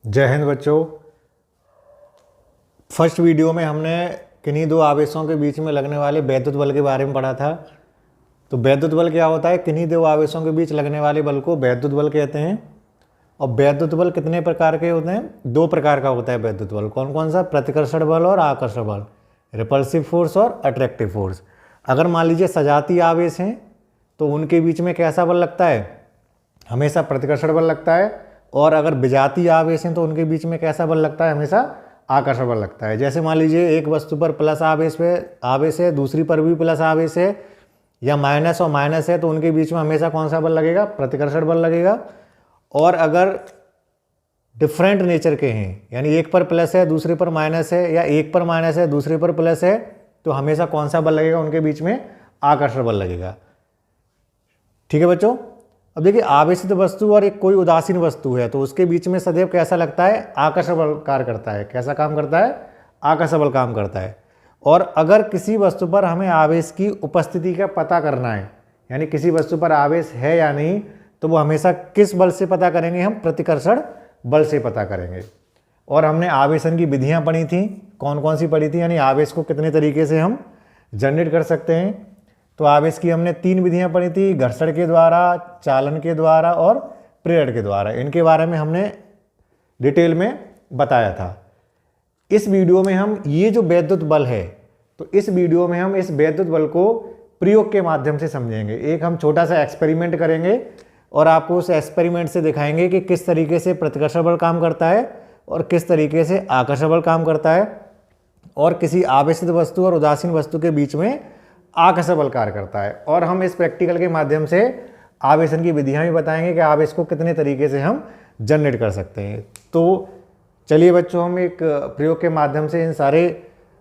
जय हिंद बच्चों। First video में हमने किन्हीं दो आवेशों के बीच में लगने वाले वैद्युत बल के बारे में पढ़ा था। तो वैद्युत बल क्या होता है? किन्हीं दो आवेशों के बीच लगने वाले बल को वैद्युत बल कहते हैं। और वैद्युत बल कितने प्रकार के होते हैं? दो प्रकार का होता है वैद्युत बल। कौन कौन सा? प्रतिकर्षण बल और आकर्षण बल, रिपल्सिव फोर्स और अट्रैक्टिव फोर्स। अगर मान लीजिए सजातीय आवेश हैं तो उनके बीच में कैसा बल लगता है? हमेशा प्रतिकर्षण बल लगता है। और अगर विजातीय आवेश हैं तो उनके बीच में कैसा बल लगता है? हमेशा आकर्षण बल लगता है। जैसे मान लीजिए एक वस्तु पर प्लस आवेश है, दूसरी पर भी प्लस आवेश है, या माइनस और माइनस है, तो उनके बीच में हमेशा कौन सा बल लगेगा? प्रतिकर्षण बल लगेगा। और अगर डिफरेंट नेचर के हैं, यानी एक पर प्लस है दूसरे पर माइनस है, या एक पर माइनस है दूसरे पर प्लस है, तो हमेशा कौन सा बल लगेगा? उनके बीच में आकर्षण बल लगेगा। ठीक है बच्चों। अब देखिए, आवेशित वस्तु और एक कोई उदासीन वस्तु है तो उसके बीच में सदैव कैसा लगता है? आकर्षण बल कार्य करता है। कैसा काम करता है? आकर्षण बल काम करता है। और अगर किसी वस्तु पर हमें आवेश की उपस्थिति का पता करना है, यानी किसी वस्तु पर आवेश है या नहीं, तो वो हमेशा किस बल से पता करेंगे? हम प्रतिकर्षण बल से पता करेंगे। और हमने आवेशन की विधियां पढ़ी थी। कौन कौन सी पढ़ी थी? यानी आवेश को कितने तरीके से हम जनरेट कर सकते हैं। तो आवेश की हमने 3 विधियां पढ़ी थी: घर्षण के द्वारा, चालन के द्वारा और प्रेरण के द्वारा। इनके बारे में हमने डिटेल में बताया था। इस वीडियो में हम ये जो वैद्युत बल है, तो इस वीडियो में हम इस वैद्युत बल को प्रयोग के माध्यम से समझेंगे। एक हम छोटा सा एक्सपेरिमेंट करेंगे और आपको उस एक्सपेरिमेंट से दिखाएंगे कि किस तरीके से प्रतिकर्षण बल काम करता है और किस तरीके से आकर्षण बल काम करता है, और किसी आवेशित वस्तु और उदासीन वस्तु के बीच में आकर्षण बल कार्य करता है। और हम इस प्रैक्टिकल के माध्यम से आवेशन की विधियां भी बताएंगे कि आवेश को कितने तरीके से हम जनरेट कर सकते हैं। तो चलिए बच्चों, हम एक प्रयोग के माध्यम से इन सारे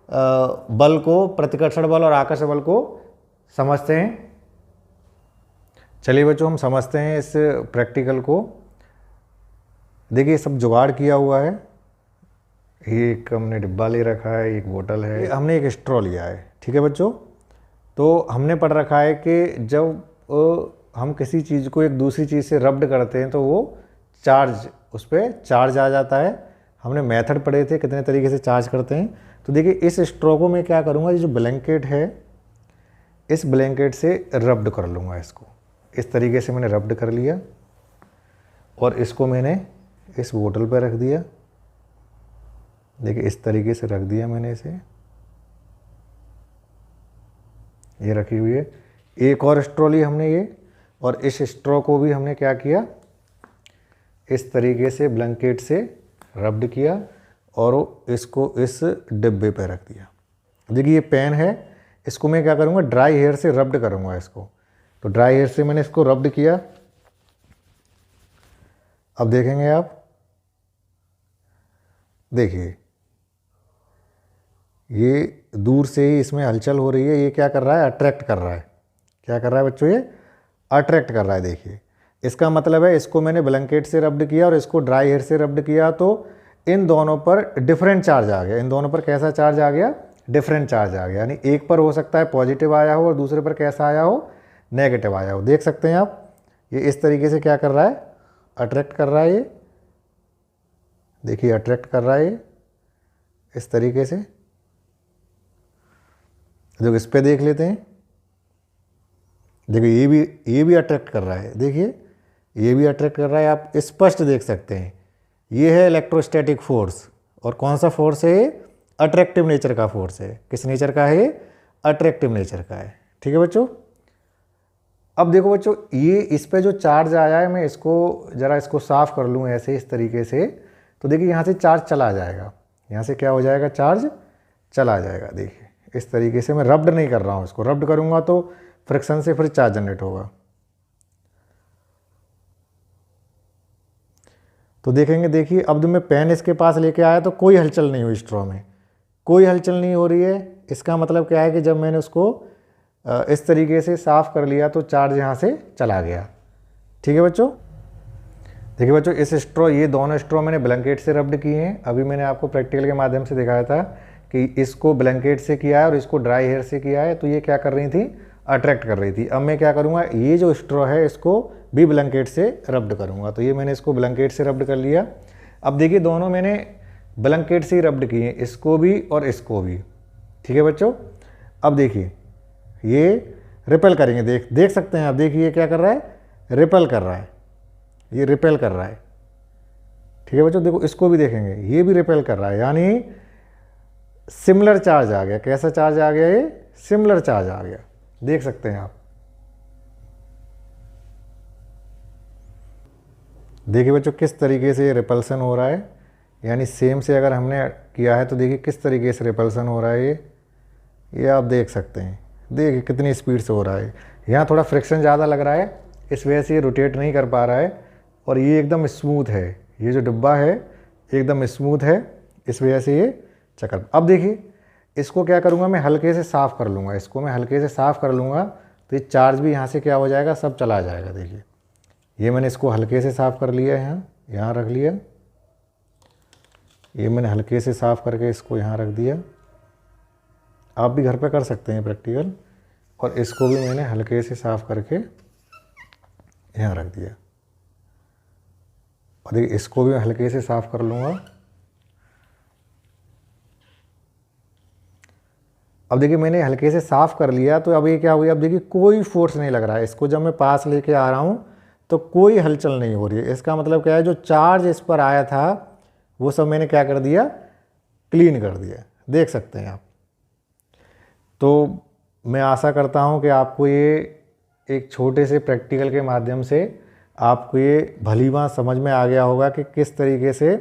बल को, प्रतिकर्षण बल और आकर्षण बल को समझते हैं। चलिए बच्चों, हम समझते हैं इस प्रैक्टिकल को। देखिए, सब जुगाड़ किया हुआ है। एक हमने डिब्बा ले रखा है, एक बोतल है, हमने एक स्ट्रॉ लिया है। ठीक है बच्चों। तो हमने पढ़ रखा है कि जब हम किसी चीज़ को एक दूसरी चीज़ से रब्ड करते हैं तो वो चार्ज, उस पर चार्ज आ जाता है। हमने मेथड पढ़े थे कितने तरीके से चार्ज करते हैं। तो देखिए, इस स्ट्रॉ को मैं क्या करूँगा, ये जो ब्लैंकेट है, इस ब्लैंकेट से रब्ड कर लूँगा। इसको इस तरीके से मैंने रब्ड कर लिया और इसको मैंने इस बोतल पर रख दिया। देखिए, इस तरीके से रख दिया मैंने इसे, ये रखी हुई है। एक और स्ट्रॉ ली हमने ये, और इस स्ट्रॉ को भी हमने क्या किया, इस तरीके से ब्लैंकेट से रब्ड किया और इसको इस डिब्बे पे रख दिया। देखिए, ये पेन है, इसको मैं क्या करूँगा, ड्राई हेयर से रब्ड करूँगा इसको। तो ड्राई हेयर से मैंने इसको रब्ड किया। अब देखेंगे आप, देखिए ये दूर से ही इसमें हलचल हो रही है। ये क्या कर रहा है? अट्रैक्ट कर रहा है। क्या कर रहा है बच्चों? ये अट्रैक्ट कर रहा है। देखिए, इसका मतलब है इसको मैंने ब्लैंकेट से रब्ड किया और इसको ड्राई हेयर से रब्ड किया, तो इन दोनों पर डिफरेंट चार्ज आ गया। इन दोनों पर कैसा चार्ज आ गया? डिफरेंट चार्ज आ गया। यानी एक पर हो सकता है पॉजिटिव आया हो और दूसरे पर कैसा आया हो? नेगेटिव आया हो। देख सकते हैं आप, ये इस तरीके से क्या कर रहा है? अट्रैक्ट कर रहा है। ये देखिए, अट्रैक्ट कर रहा है ये इस तरीके से। जो इस पे देख लेते हैं, देखिए ये भी अट्रैक्ट कर रहा है। देखिए, ये भी अट्रैक्ट कर रहा है। आप स्पष्ट देख सकते हैं। ये है इलेक्ट्रोस्टैटिक फोर्स। और कौन सा फोर्स है? अट्रैक्टिव नेचर का फोर्स है। किस नेचर का है? अट्रैक्टिव नेचर का है। ठीक है बच्चों। अब देखो बच्चों, ये इस पे जो चार्ज आया है, मैं इसको ज़रा इसको साफ कर लूँ ऐसे, इस तरीके से। तो देखिए, यहाँ से चार्ज चला जाएगा। यहाँ से क्या हो जाएगा? चार्ज चला जाएगा। देखिए, इस तरीके से मैं रब्ड नहीं कर रहा हूँ इसको। रब्ड करूँगा तो फ्रिक्शन से फिर चार्ज जनरेट होगा। तो देखेंगे, देखिए, अब जब मैं पेन इसके पास लेके आया तो कोई हलचल नहीं हुई स्ट्रॉ में, कोई हलचल नहीं हो रही है। इसका मतलब क्या है कि जब मैंने उसको इस तरीके से साफ़ कर लिया तो चार्ज यहाँ से चला गया। ठीक है बच्चों। देखिए बच्चों, इस स्ट्रॉ, ये दोनों स्ट्रॉ मैंने ब्लैंकेट से रब्ड किए हैं। अभी मैंने आपको प्रैक्टिकल के माध्यम से दिखाया था कि इसको ब्लैंकेट से किया है और इसको ड्राई हेयर से किया है। तो ये क्या कर रही थी? अट्रैक्ट कर रही थी। अब मैं क्या करूँगा, ये जो स्ट्रॉ है इसको भी ब्लैंकेट से रब्ड करूँगा। तो ये मैंने इसको ब्लैंकेट से रब्ड कर लिया। अब देखिए दोनों मैंने ब्लैंकेट से ही रब्ड किए, इसको भी और इसको भी। ठीक है बच्चों, अब देखिए ये रिपेल करेंगे, देख सकते हैं आप, देखिए ये क्या कर रहा है, रिपेल कर रहा है, ये रिपेल कर रहा है। ठीक है बच्चों, देखो इसको भी देखेंगे, ये भी रिपेल कर रहा है, यानी सिमिलर चार्ज आ गया। कैसा चार्ज आ गया, ये सिमिलर चार्ज आ गया, देख सकते हैं आप। देखिए बच्चों किस तरीके से ये रिपल्सन हो रहा है, यानी सेम से अगर हमने किया है तो देखिए किस तरीके से रिपल्सन हो रहा है ये आप देख सकते हैं। देखिए कितनी स्पीड से हो रहा है। यहाँ थोड़ा फ्रिक्शन ज़्यादा लग रहा है, इस वजह से ये रोटेट नहीं कर पा रहा है, और ये एकदम स्मूथ है, ये जो डिब्बा है एकदम स्मूथ है, इस वजह से ये चक्कर। अब देखिए इसको क्या करूँगा, मैं हल्के से साफ़ कर लूँगा, इसको मैं हल्के से साफ़ कर लूँगा तो ये चार्ज भी यहाँ से क्या हो जाएगा, सब चला जाएगा। देखिए ये मैंने इसको हल्के से साफ़ कर लिया है, यहाँ रख लिया, ये मैंने हल्के से साफ़ करके इसको यहाँ रख दिया। आप भी घर पे कर सकते हैं प्रैक्टिकल। और इसको भी मैंने हल्के से साफ़ करके यहाँ रख दिया, और देखिए इसको भी मैं हल्के से साफ़ कर लूँगा। अब देखिए मैंने हल्के से साफ़ कर लिया, तो अब ये क्या हो गया, अब देखिए कोई फोर्स नहीं लग रहा है। इसको जब मैं पास लेके आ रहा हूँ तो कोई हलचल नहीं हो रही है। इसका मतलब क्या है, जो चार्ज इस पर आया था वो सब मैंने क्या कर दिया, क्लीन कर दिया, देख सकते हैं आप। तो मैं आशा करता हूँ कि आपको ये एक छोटे से प्रैक्टिकल के माध्यम से आपको ये भली बात समझ में आ गया होगा कि किस तरीके से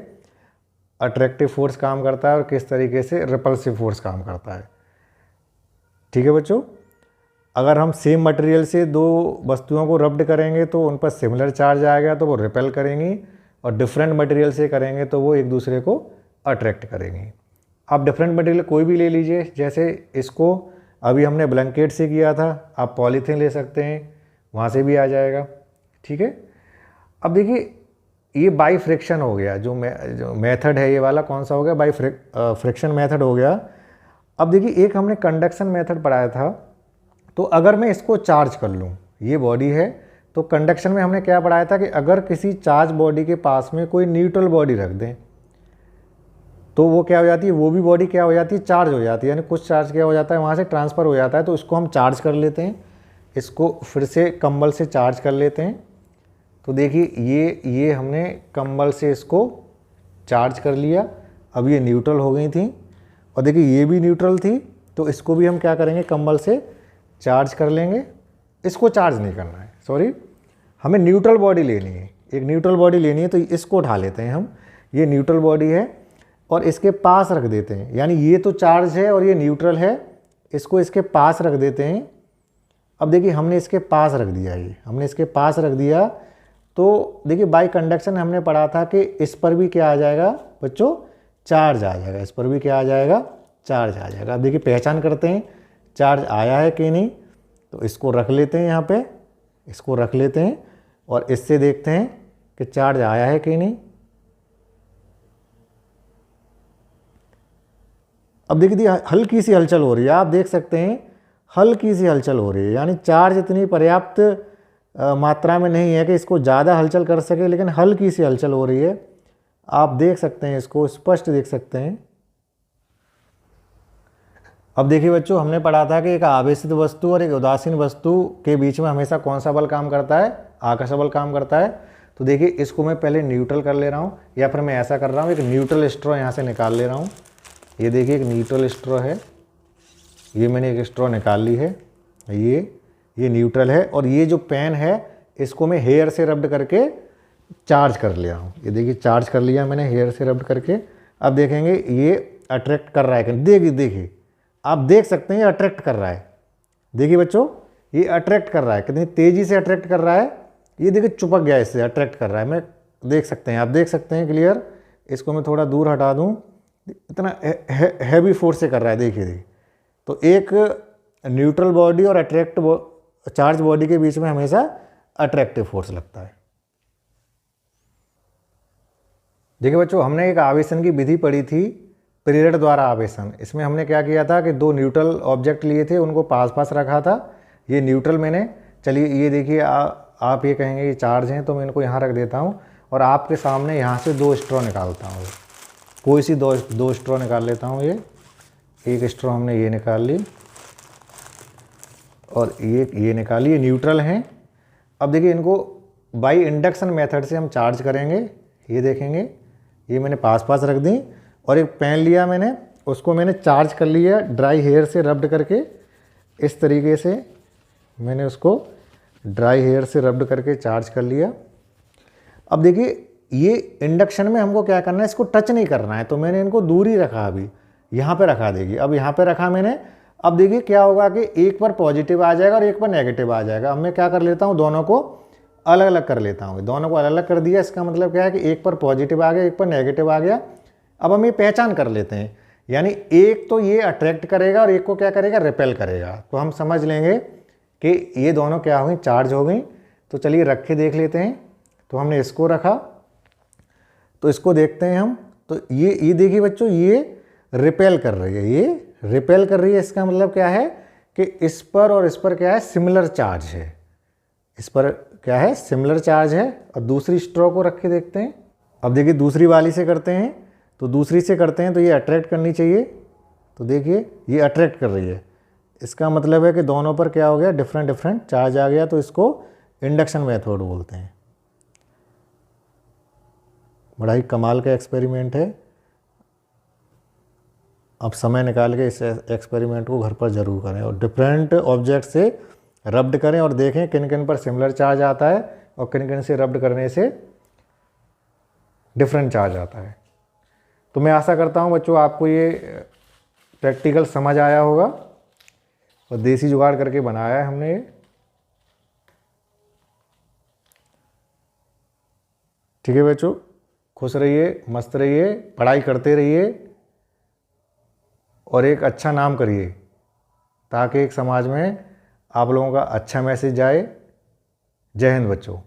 अट्रैक्टिव फोर्स काम करता है और किस तरीके से रिपल्सिव फोर्स काम करता है। ठीक है बच्चों, अगर हम सेम मटेरियल से दो वस्तुओं को रब्ड करेंगे तो उन पर सिमिलर चार्ज आएगा तो वो रिपेल करेंगी, और डिफरेंट मटेरियल से करेंगे तो वो एक दूसरे को अट्रैक्ट करेंगी। आप डिफरेंट मटेरियल कोई भी ले लीजिए, जैसे इसको अभी हमने ब्लैंकेट से किया था, आप पॉलीथीन ले सकते हैं, वहाँ से भी आ जाएगा। ठीक है, अब देखिए ये बाई फ्रिक्शन हो गया, जो मेथड है ये वाला कौन सा हो गया, बाई फ्रिक्शन मेथड हो गया। अब देखिए एक हमने कंडक्शन मेथड पढ़ाया था, तो अगर मैं इसको चार्ज कर लूँ, ये बॉडी है, तो कंडक्शन में हमने क्या पढ़ाया था कि अगर किसी चार्ज बॉडी के पास में कोई न्यूट्रल बॉडी रख दें तो वो क्या हो जाती है, वो भी बॉडी क्या हो जाती है, चार्ज हो जाती है, यानी कुछ चार्ज क्या हो जाता है वहाँ से ट्रांसफ़र हो जाता है। तो इसको हम चार्ज कर लेते हैं, इसको फिर से कंबल से चार्ज कर लेते हैं। तो देखिए ये हमने कंबल से इसको चार्ज कर लिया, अब ये न्यूट्रल हो गई थी, और देखिए ये भी न्यूट्रल थी, तो इसको भी हम क्या करेंगे, कंबल से चार्ज कर लेंगे। इसको चार्ज नहीं करना है, सॉरी, हमें न्यूट्रल बॉडी लेनी है, एक न्यूट्रल बॉडी लेनी है, तो इसको उठा लेते हैं हम, ये न्यूट्रल बॉडी है, और इसके पास रख देते हैं, यानी ये तो चार्ज है और ये न्यूट्रल है, इसको इसके पास रख देते हैं। अब देखिए हमने इसके पास रख दिया, ये हमने इसके पास रख दिया, तो देखिए बाई कंडक्शन हमने पढ़ा था कि इस पर भी क्या आ जाएगा बच्चों, चार्ज आ जाएगा, इस पर भी क्या आ जाएगा, चार्ज आ जाएगा। अब देखिए पहचान करते हैं चार्ज आया है कि नहीं, तो इसको रख लेते हैं यहाँ पे, इसको रख लेते हैं, और इससे देखते हैं कि चार्ज आया है कि नहीं। अब देखिए हल्की सी हलचल हो रही है, आप देख सकते हैं हल्की सी हलचल हो रही है, यानी चार्ज इतनी पर्याप्त मात्रा में नहीं है कि इसको ज़्यादा हलचल कर सके, लेकिन हल्की सी हलचल हो रही है, आप देख सकते हैं, इसको स्पष्ट देख सकते हैं। अब देखिए बच्चों, हमने पढ़ा था कि एक आवेशित वस्तु और एक उदासीन वस्तु के बीच में हमेशा कौन सा बल काम करता है, आकर्षण बल काम करता है। तो देखिए इसको मैं पहले न्यूट्रल कर ले रहा हूँ, या फिर मैं ऐसा कर रहा हूँ, एक न्यूट्रल स्ट्रॉ यहाँ से निकाल ले रहा हूँ। ये देखिए एक न्यूट्रल स्ट्रॉ है, ये मैंने एक स्ट्रॉ निकाल ली है, ये न्यूट्रल है, और ये जो पेन है इसको मैं हेयर से रब्ड करके चार्ज कर लिया हूँ। ये देखिए चार्ज कर लिया मैंने हेयर से रब्ड करके। अब देखेंगे ये अट्रैक्ट कर रहा है कि देखिए आप देख सकते हैं ये अट्रैक्ट कर रहा है। देखिए बच्चों ये अट्रैक्ट कर रहा है, कितनी तेज़ी से अट्रैक्ट कर रहा है, ये देखिए चिपक गया, इससे अट्रैक्ट कर रहा है, मैं देख सकते हैं, आप देख सकते हैं क्लियर। इसको मैं थोड़ा दूर हटा दूँ, इतना हैवी फोर्स से कर रहा है, देखिए। तो एक न्यूट्रल बॉडी और चार्ज बॉडी के बीच में हमेशा अट्रैक्टिव फोर्स लगता है। देखिए बच्चों, हमने एक आवेशन की विधि पढ़ी थी, प्रेरण द्वारा आवेशन। इसमें हमने क्या किया था कि दो न्यूट्रल ऑब्जेक्ट लिए थे, उनको पास पास रखा था। ये न्यूट्रल मैंने, चलिए ये देखिए, आप ये कहेंगे ये चार्ज हैं, तो मैं इनको यहाँ रख देता हूँ, और आपके सामने यहाँ से 2 स्ट्रॉ निकालता हूँ। कोई सी दो स्ट्रॉ निकाल लेता हूँ। ये एक स्ट्रॉ हमने ये निकाल ली और ये निकाली, ये न्यूट्रल हैं। अब देखिए इनको बाई इंडक्शन मेथड से हम चार्ज करेंगे। ये देखेंगे, ये मैंने पास रख दी और एक पेन लिया मैंने, उसको मैंने चार्ज कर लिया ड्राई हेयर से रब्ड करके। इस तरीके से मैंने उसको ड्राई हेयर से रब्ड करके चार्ज कर लिया। अब देखिए ये इंडक्शन में हमको क्या करना है, इसको टच नहीं करना है, तो मैंने इनको दूर ही रखा, अभी यहाँ पे रखा। देखिए अब यहाँ पे रखा मैंने। अब देखिए क्या होगा कि एक पर पॉजिटिव आ जाएगा और एक पर नेगेटिव आ जाएगा। अब मैं क्या कर लेता हूँ, दोनों को अलग अलग कर लेता हूँ। दोनों को अलग अलग कर दिया, इसका मतलब क्या है कि एक पर पॉजिटिव आ गया, एक पर नेगेटिव आ गया। अब हम ये पहचान कर लेते हैं, यानी एक तो ये अट्रैक्ट करेगा और एक को क्या करेगा, रिपेल करेगा। तो हम समझ लेंगे कि ये दोनों क्या हुई, चार्ज हो गई। तो चलिए रख के देख लेते हैं। तो हमने इसको रखा, तो इसको देखते हैं हम। तो ये देखिए बच्चों, ये रिपेल कर रही है, ये रिपेल कर रही है। इसका मतलब क्या है कि इस पर और इस पर क्या है, सिमिलर चार्ज है। इस पर क्या है, सिमिलर चार्ज है। और दूसरी स्ट्रॉ को रख के देखते हैं। अब देखिए दूसरी वाली से करते हैं, तो दूसरी से करते हैं तो ये अट्रैक्ट करनी चाहिए। तो देखिए ये अट्रैक्ट कर रही है, इसका मतलब है कि दोनों पर क्या हो गया, डिफरेंट चार्ज आ गया। तो इसको इंडक्शन मेथड बोलते हैं। बड़ा ही कमाल का एक्सपेरिमेंट है। अब समय निकाल के इस एक्सपेरिमेंट को घर पर ज़रूर करें और डिफरेंट ऑब्जेक्ट से रब्ड करें और देखें किन किन पर सिमिलर चार्ज आता है और किन किन से रब्ड करने से डिफरेंट चार्ज आता है। तो मैं आशा करता हूँ बच्चों आपको ये प्रैक्टिकल समझ आया होगा और देसी जुगाड़ करके बनाया है हमने ये। ठीक है बच्चों, खुश रहिए, मस्त रहिए, पढ़ाई करते रहिए और एक अच्छा नाम करिए, ताकि एक समाज में आप लोगों का अच्छा मैसेज जाए। जय हिंद बच्चों।